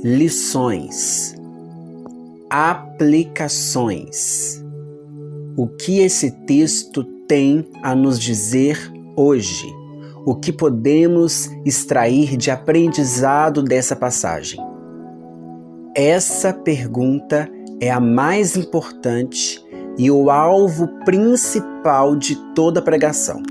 lições, aplicações. O que esse texto tem a nos dizer hoje? O que podemos extrair de aprendizado dessa passagem? Essa pergunta é a mais importante e o alvo principal de toda a pregação.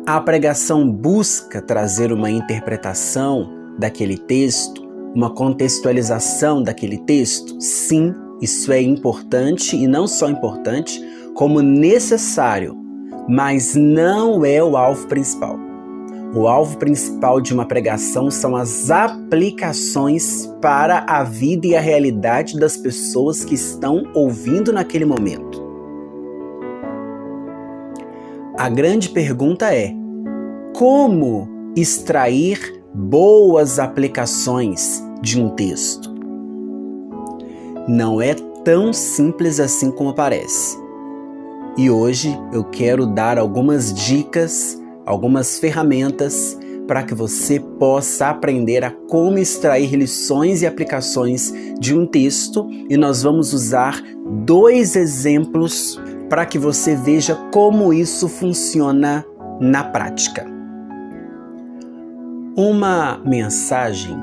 A pregação busca trazer uma interpretação daquele texto, uma contextualização daquele texto? Sim, isso é importante e não só importante, como necessário, mas não é o alvo principal. O alvo principal de uma pregação são as aplicações para a vida e a realidade das pessoas que estão ouvindo naquele momento. A grande pergunta é: como extrair boas aplicações de um texto? Não é tão simples assim como parece. E hoje eu quero dar algumas dicas, algumas ferramentas para que você possa aprender a como extrair lições e aplicações de um texto, e nós vamos usar 2 exemplos para que você veja como isso funciona na prática. Uma mensagem,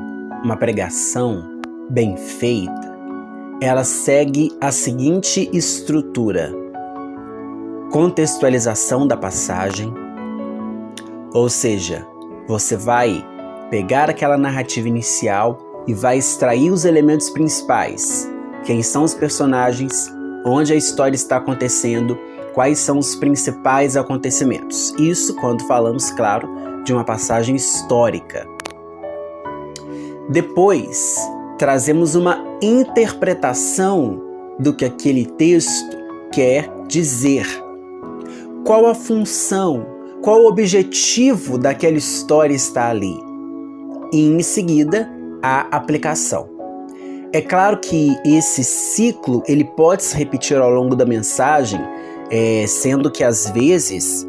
uma pregação bem feita, ela segue a seguinte estrutura: contextualização da passagem, ou seja, você vai pegar aquela narrativa inicial e vai extrair os elementos principais. Quem são os personagens, onde a história está acontecendo, quais são os principais acontecimentos. Isso quando falamos, claro, de uma passagem histórica. Depois, trazemos uma interpretação do que aquele texto quer dizer. Qual a função, qual o objetivo daquela história está ali? E em seguida, a aplicação. É claro que esse ciclo ele pode se repetir ao longo da mensagem, sendo que às vezes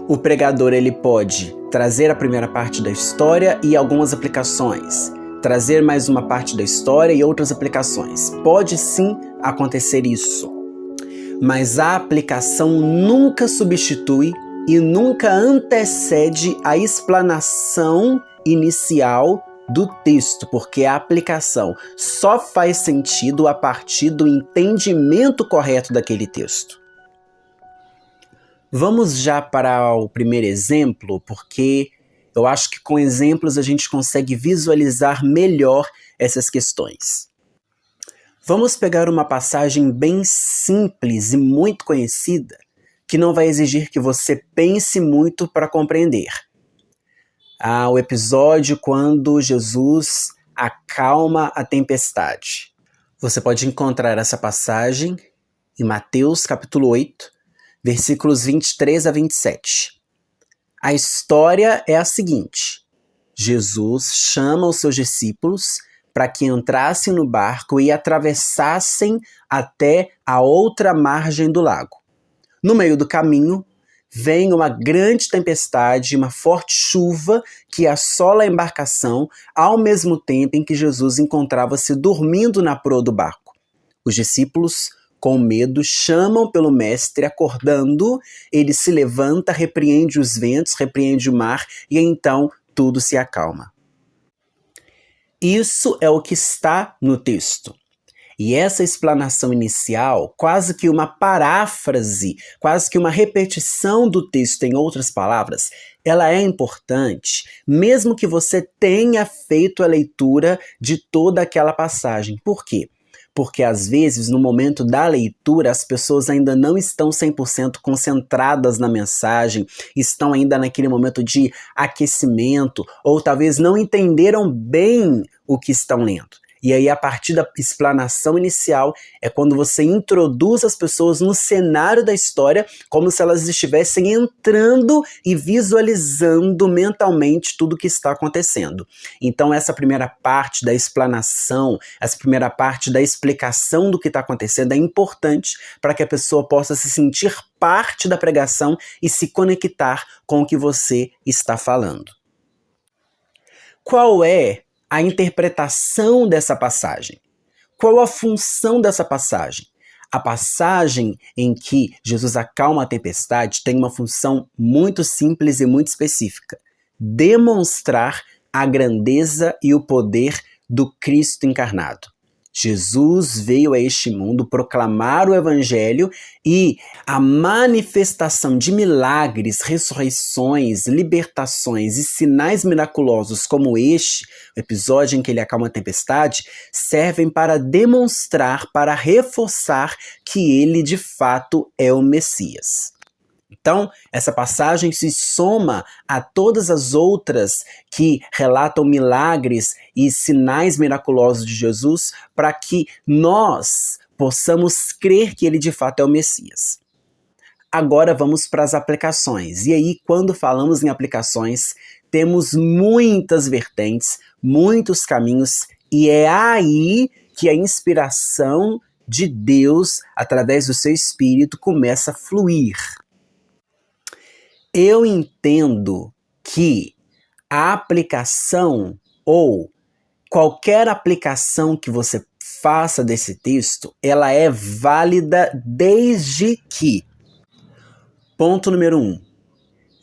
o pregador ele pode trazer a primeira parte da história e algumas aplicações, trazer mais uma parte da história e outras aplicações. Pode sim acontecer isso, mas a aplicação nunca substitui e nunca antecede a explanação inicial do texto, porque a aplicação só faz sentido a partir do entendimento correto daquele texto. Vamos já para o primeiro exemplo, porque eu acho que com exemplos a gente consegue visualizar melhor essas questões. Vamos pegar uma passagem bem simples e muito conhecida, que não vai exigir que você pense muito para compreender. O episódio quando Jesus acalma a tempestade. Você pode encontrar essa passagem em Mateus capítulo 8, versículos 23 a 27. A história é a seguinte: Jesus chama os seus discípulos para que entrassem no barco e atravessassem até a outra margem do lago. No meio do caminho, vem uma grande tempestade, uma forte chuva que assola a embarcação, ao mesmo tempo em que Jesus encontrava-se dormindo na proa do barco. Os discípulos, com medo, chamam pelo mestre, acordando. Ele se levanta, repreende os ventos, repreende o mar, e então tudo se acalma. Isso é o que está no texto. E essa explanação inicial, quase que uma paráfrase, quase que uma repetição do texto em outras palavras, ela é importante, mesmo que você tenha feito a leitura de toda aquela passagem. Por quê? Porque às vezes, no momento da leitura, as pessoas ainda não estão 100% concentradas na mensagem, estão ainda naquele momento de aquecimento, ou talvez não entenderam bem o que estão lendo. E aí, a partir da explanação inicial, é quando você introduz as pessoas no cenário da história, como se elas estivessem entrando e visualizando mentalmente tudo o que está acontecendo. Então, essa primeira parte da explanação, essa primeira parte da explicação do que está acontecendo é importante para que a pessoa possa se sentir parte da pregação e se conectar com o que você está falando. Qual é a interpretação dessa passagem. Qual a função dessa passagem? A passagem em que Jesus acalma a tempestade tem uma função muito simples e muito específica: demonstrar a grandeza e o poder do Cristo encarnado. Jesus veio a este mundo proclamar o Evangelho e a manifestação de milagres, ressurreições, libertações e sinais miraculosos como este, o episódio em que ele acalma a tempestade, servem para demonstrar, para reforçar que ele de fato é o Messias. Então, essa passagem se soma a todas as outras que relatam milagres e sinais miraculosos de Jesus para que nós possamos crer que ele de fato é o Messias. Agora vamos para as aplicações. E aí, quando falamos em aplicações, temos muitas vertentes, muitos caminhos, e é aí que a inspiração de Deus, através do seu Espírito, começa a fluir. Eu entendo que a aplicação ou qualquer aplicação que você faça desse texto, ela é válida desde que, ponto número 1,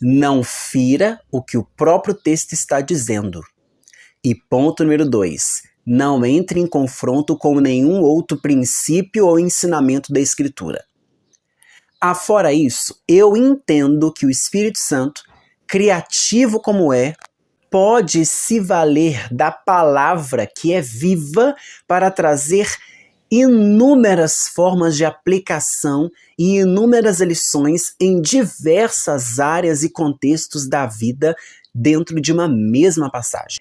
não fira o que o próprio texto está dizendo. E ponto número 2, não entre em confronto com nenhum outro princípio ou ensinamento da Escritura. Afora isso, eu entendo que o Espírito Santo, criativo como é, pode se valer da palavra que é viva para trazer inúmeras formas de aplicação e inúmeras lições em diversas áreas e contextos da vida dentro de uma mesma passagem.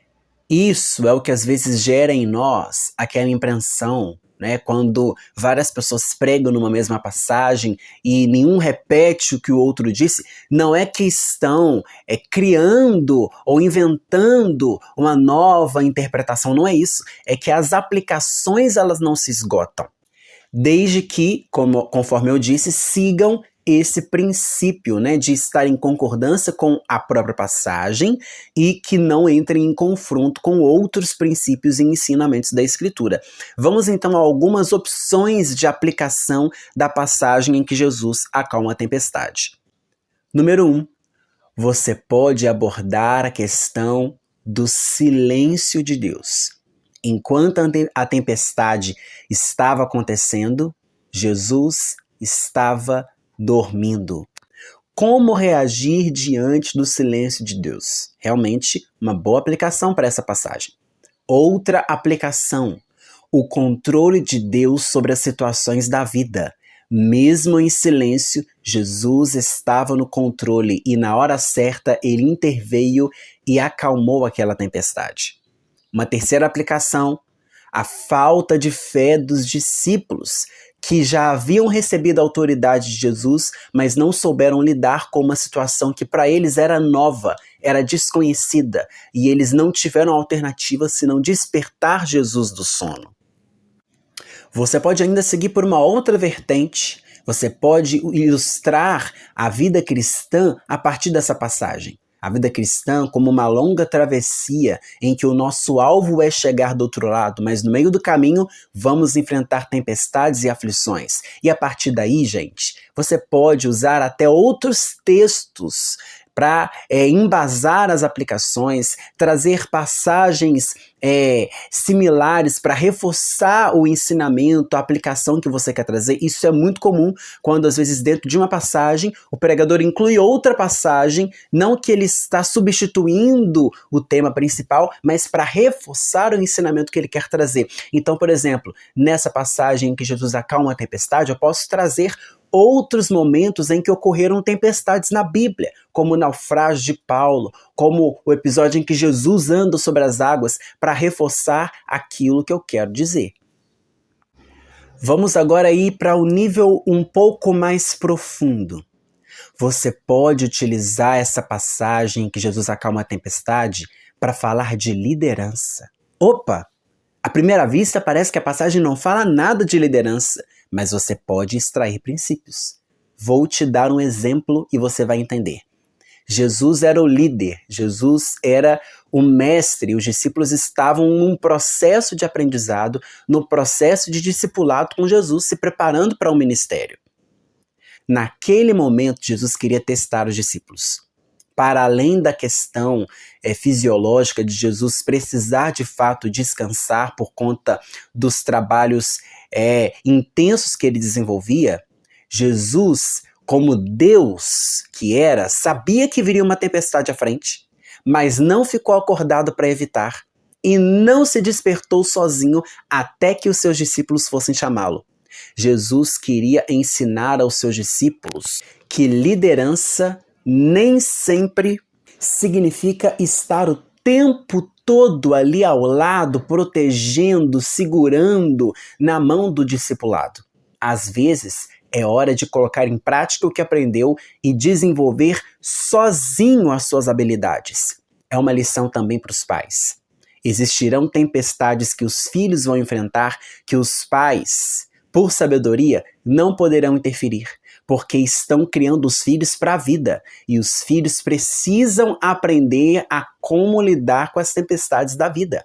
Isso é o que às vezes gera em nós aquela impressão, né, quando várias pessoas pregam numa mesma passagem e nenhum repete o que o outro disse, não é que estão criando ou inventando uma nova interpretação, não é isso, é que as aplicações elas não se esgotam, desde que, conforme eu disse, sigam esse princípio, né, de estar em concordância com a própria passagem e que não entrem em confronto com outros princípios e ensinamentos da Escritura. Vamos então a algumas opções de aplicação da passagem em que Jesus acalma a tempestade. Número 1, você pode abordar a questão do silêncio de Deus. Enquanto a tempestade estava acontecendo, Jesus estava dormindo. Como reagir diante do silêncio de Deus? Realmente uma boa aplicação para essa passagem. Outra aplicação, o controle de Deus sobre as situações da vida. Mesmo em silêncio, Jesus estava no controle e na hora certa ele interveio e acalmou aquela tempestade. Uma terceira aplicação, a falta de fé dos discípulos, que já haviam recebido a autoridade de Jesus, mas não souberam lidar com uma situação que para eles era nova, era desconhecida, e eles não tiveram alternativa senão despertar Jesus do sono. Você pode ainda seguir por uma outra vertente, você pode ilustrar a vida cristã a partir dessa passagem. A vida cristã como uma longa travessia em que o nosso alvo é chegar do outro lado, mas no meio do caminho vamos enfrentar tempestades e aflições. E a partir daí, gente, você pode usar até outros textos para embasar as aplicações, trazer passagens similares para reforçar o ensinamento, a aplicação que você quer trazer. Isso é muito comum quando, às vezes, dentro de uma passagem, o pregador inclui outra passagem, não que ele está substituindo o tema principal, mas para reforçar o ensinamento que ele quer trazer. Então, por exemplo, nessa passagem em que Jesus acalma a tempestade, eu posso trazer outros momentos em que ocorreram tempestades na Bíblia, como o naufrágio de Paulo, como o episódio em que Jesus anda sobre as águas, para reforçar aquilo que eu quero dizer. Vamos agora ir para o nível um pouco mais profundo. Você pode utilizar essa passagem em que Jesus acalma a tempestade para falar de liderança. Opa! À primeira vista parece que a passagem não fala nada de liderança, mas você pode extrair princípios. Vou te dar um exemplo e você vai entender. Jesus era o líder, Jesus era o mestre, os discípulos estavam num processo de aprendizado, no processo de discipulado com Jesus, se preparando para o ministério. Naquele momento, Jesus queria testar os discípulos. Para além da questão fisiológica de Jesus precisar de fato descansar por conta dos trabalhos intensos que ele desenvolvia, Jesus, como Deus que era, sabia que viria uma tempestade à frente, mas não ficou acordado para evitar e não se despertou sozinho até que os seus discípulos fossem chamá-lo. Jesus queria ensinar aos seus discípulos que liderança nem sempre significa estar o tempo todo ali ao lado, protegendo, segurando na mão do discipulado. Às vezes, é hora de colocar em prática o que aprendeu e desenvolver sozinho as suas habilidades. É uma lição também para os pais. Existirão tempestades que os filhos vão enfrentar, que os pais, por sabedoria, não poderão interferir, porque estão criando os filhos para a vida, e os filhos precisam aprender a como lidar com as tempestades da vida.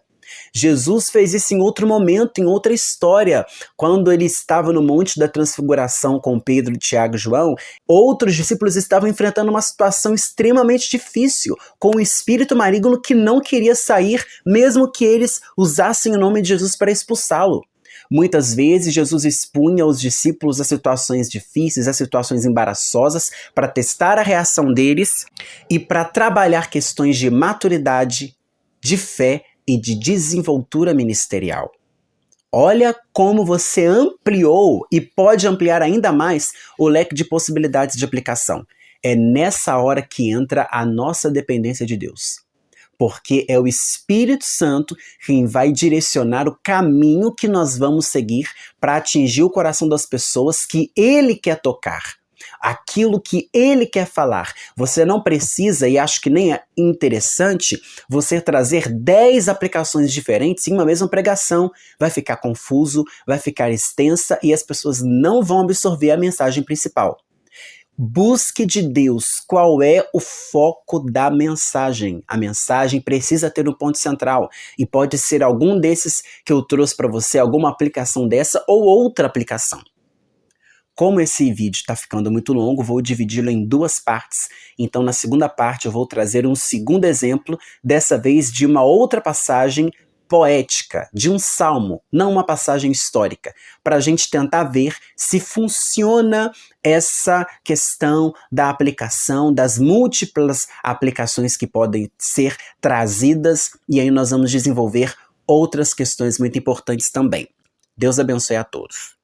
Jesus fez isso em outro momento, em outra história. Quando ele estava no Monte da Transfiguração com Pedro, Tiago e João, outros discípulos estavam enfrentando uma situação extremamente difícil, com um espírito maligno que não queria sair, mesmo que eles usassem o nome de Jesus para expulsá-lo. Muitas vezes Jesus expunha os discípulos a situações difíceis, a situações embaraçosas, para testar a reação deles e para trabalhar questões de maturidade, de fé e de desenvoltura ministerial. Olha como você ampliou e pode ampliar ainda mais o leque de possibilidades de aplicação. É nessa hora que entra a nossa dependência de Deus. Porque é o Espírito Santo quem vai direcionar o caminho que nós vamos seguir para atingir o coração das pessoas que Ele quer tocar. Aquilo que Ele quer falar. Você não precisa, e acho que nem é interessante, você trazer 10 aplicações diferentes em uma mesma pregação. Vai ficar confuso, vai ficar extensa e as pessoas não vão absorver a mensagem principal. Busque de Deus qual é o foco da mensagem. A mensagem precisa ter um ponto central e pode ser algum desses que eu trouxe para você, alguma aplicação dessa ou outra aplicação. Como esse vídeo está ficando muito longo, vou dividi-lo em 2 partes. Então, na segunda parte, eu vou trazer um segundo exemplo, dessa vez de uma outra passagem poética, de um salmo, não uma passagem histórica, para a gente tentar ver se funciona essa questão da aplicação, das múltiplas aplicações que podem ser trazidas, e aí nós vamos desenvolver outras questões muito importantes também. Deus abençoe a todos.